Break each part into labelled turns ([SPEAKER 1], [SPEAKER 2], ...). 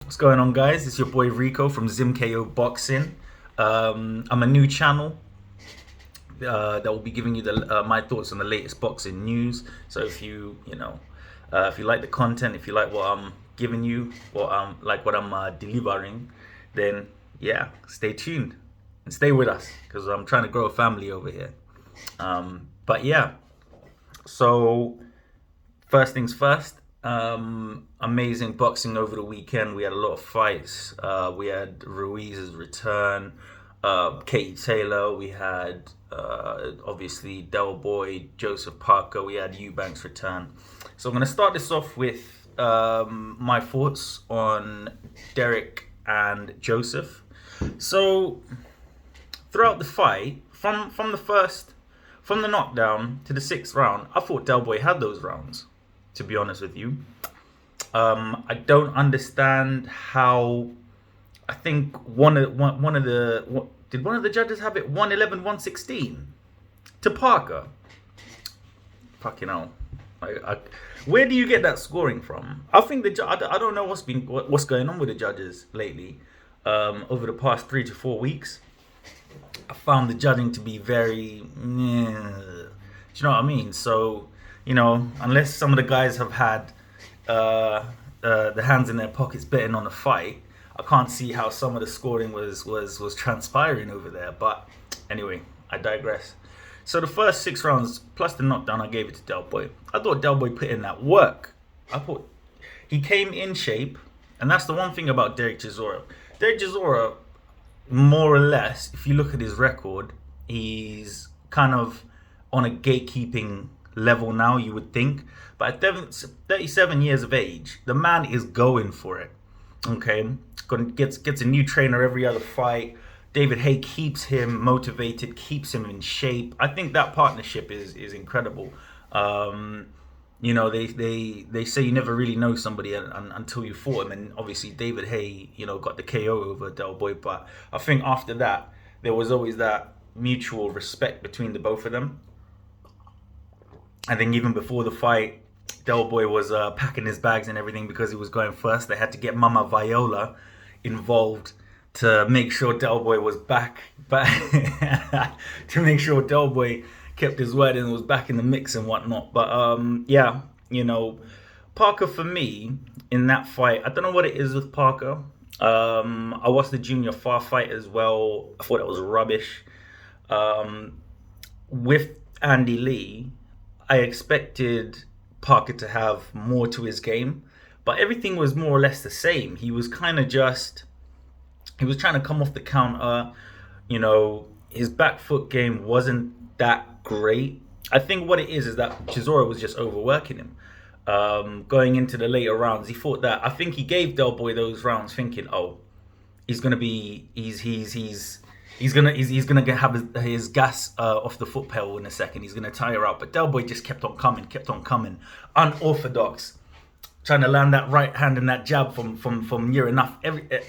[SPEAKER 1] What's going on, guys? It's your boy Rico from Zim-Ko Boxing. I'm a new channel that will be giving you my thoughts on the latest boxing news. So if if you like the content, if you like what I'm giving you, or what I'm delivering, then yeah, stay tuned and stay with us because I'm trying to grow a family over here. But yeah, so first things first. Amazing boxing over the weekend. We had a lot of fights. We had Ruiz's return, Katie Taylor. We had obviously Del Boy, Joseph Parker. We had Eubank's return. So I'm going to start this off with my thoughts on Derek and Joseph. So throughout the fight, from the knockdown to the sixth round, I thought Del Boy had those rounds. To be honest with you, I don't understand how. I think did one of the judges have it 111-116 to Parker? Fucking hell! Where do you get that scoring from? I think I don't know what's going on with the judges lately. Over the past 3 to 4 weeks, I found the judging to be very. Do you know what I mean? So. Unless some of the guys have had the hands in their pockets betting on a fight, I can't see how some of the scoring was transpiring over there. But anyway, I digress. So the first 6 rounds plus the knockdown, I gave it to Del Boy. I thought Del Boy put in that work. I thought he came in shape, and that's the one thing about Derek Chisora. Derek Chisora, more or less, if you look at his record, he's kind of on a gatekeeping level now, you would think, but at 37 years of age, the man is going for it. Okay, gets a new trainer every other fight. David Haye keeps him motivated, keeps him in shape. I think that partnership is incredible. They say you never really know somebody until you fought him, and obviously David Haye, got the KO over Del Boy, but I think after that there was always that mutual respect between the both of them. I think even before the fight, Del Boy was packing his bags and everything because he was going first. They had to get Mama Viola involved to make sure Del Boy was back to make sure Del Boy kept his word and was back in the mix and whatnot. But Parker for me in that fight, I don't know what it is with Parker. I watched the Junior Far fight as well. I thought it was rubbish. With Andy Lee, I expected Parker to have more to his game, but everything was more or less the same. He was kind of he was trying to come off the counter. His back foot game wasn't that great. I think what it is that Chisora was just overworking him. Going into the later rounds, he thought that, I think he gave Del Boy those rounds thinking, oh, he's gonna have his gas off the foot pedal in a second. He's gonna tire out, but Del Boy just kept on coming, unorthodox, trying to land that right hand and that jab from near enough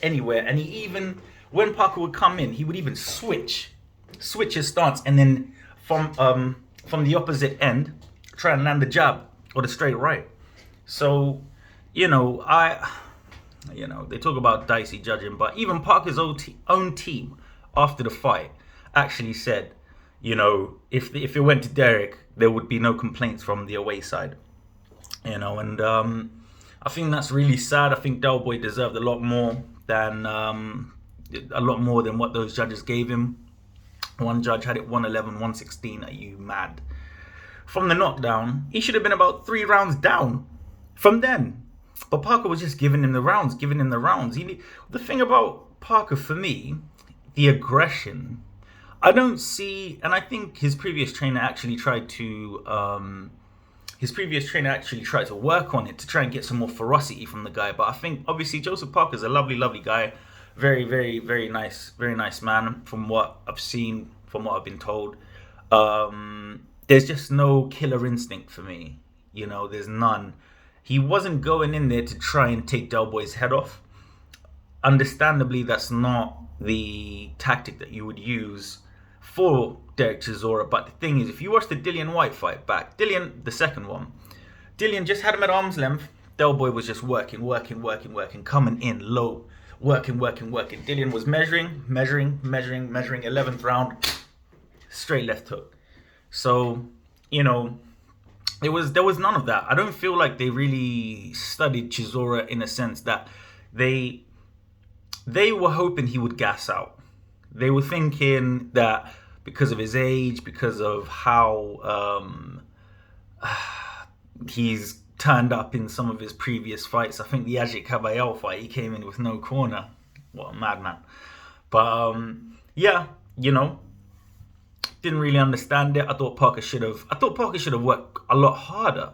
[SPEAKER 1] anywhere. And he even, when Parker would come in, he would even switch his stance, and then from the opposite end, try and land the jab or the straight right. So, they talk about dicey judging, but even Parker's own team after the fight actually said, if it went to Derek, there would be no complaints from the away side. And I think that's really sad. I think Del Boy deserved a lot more than what those judges gave him. One judge had it 111-116. Are you mad? From the knockdown, he should have been about 3 rounds down from then. But Parker was just giving him the rounds. The thing about Parker for me, the aggression, I don't see, and I think his previous trainer actually tried to work on it to try and get some more ferocity from the guy. But I think obviously Joseph Parker's a lovely guy, very, very, very nice man. From what I've seen, from what I've been told, there's just no killer instinct for me. There's none. He wasn't going in there to try and take Del Boy's head off. Understandably, that's not the tactic that you would use for Derek Chisora. But the thing is, if you watch the Dillian White fight back, the second one, Dillian just had him at arm's length. Del Boy was just working, coming in low, working. Dillian was measuring. 11th round, straight left hook. So, you know, there was none of that. I don't feel like they really studied Chisora in a sense that they were hoping he would gas out. They were thinking that because of his age, because of how he's turned up in some of his previous fights. I think the Ajit Kabayel fight, he came in with no corner. What a madman. But yeah, you know, didn't really understand it. I thought Parker should have worked a lot harder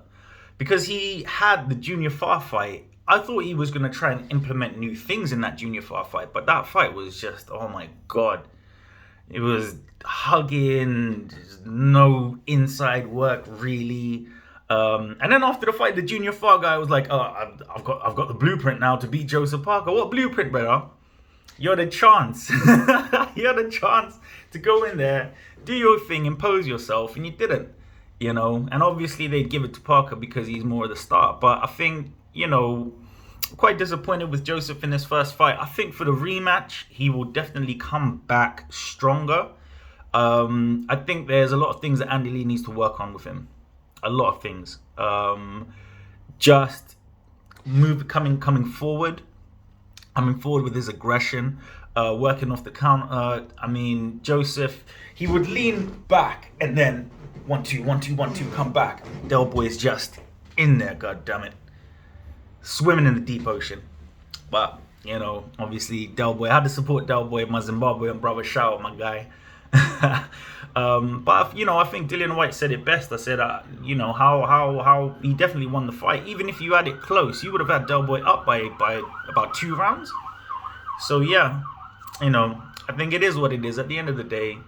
[SPEAKER 1] because he had the Junior Far fight. I thought he was going to try and implement new things in that Junior Far fight, but that fight was just, oh my God. It was hugging, no inside work really. And then after the fight, the Junior Far guy was like, "Oh, I've got the blueprint now to beat Joseph Parker." What blueprint, brother? You had a chance. You had a chance to go in there, do your thing, impose yourself, and you didn't. You know, and obviously they'd give it to Parker because he's more of the star. But I think, you know, quite disappointed with Joseph in his first fight. I think for the rematch, he will definitely come back stronger. I think there's a lot of things that Andy Lee needs to work on with him. A lot of things. Just coming forward with his aggression, working off the counter. I mean, Joseph, he would lean back and then 1-2, come back. Del Boy is just in there, god damn it, swimming in the deep ocean. But you know, obviously Del Boy, I had to support Del Boy, my Zimbabwean brother. Shout out, my guy. But you know, I think Dillian Whyte said it best. I said, you know, how he definitely won the fight. Even if you had it close, you would have had Del Boy up by about 2 rounds. So yeah, you know, I think it is what it is. At the end of the day,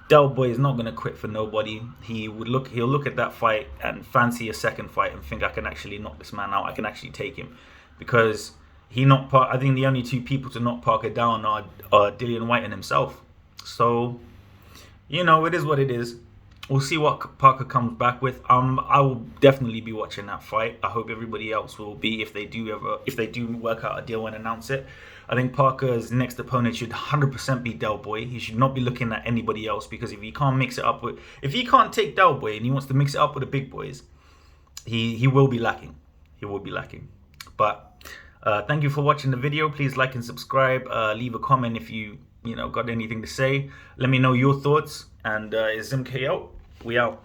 [SPEAKER 1] Del Boy is not going to quit for nobody. He'll look at that fight and fancy a second fight and think, I can actually knock this man out. I can actually take him, because I think the only 2 people to knock Parker down are Dillian Whyte and himself. So, you know, it is what it is. We'll see what Parker comes back with. I will definitely be watching that fight. I hope everybody else will be, if they do work out a deal and announce it. I think Parker's next opponent should 100% be Del Boy. He should not be looking at anybody else, because if he can't take Del Boy and he wants to mix it up with the big boys, he will be lacking. He will be lacking. But thank you for watching the video. Please like and subscribe. Leave a comment if you got anything to say. Let me know your thoughts. And is Zim-Ko out? We out.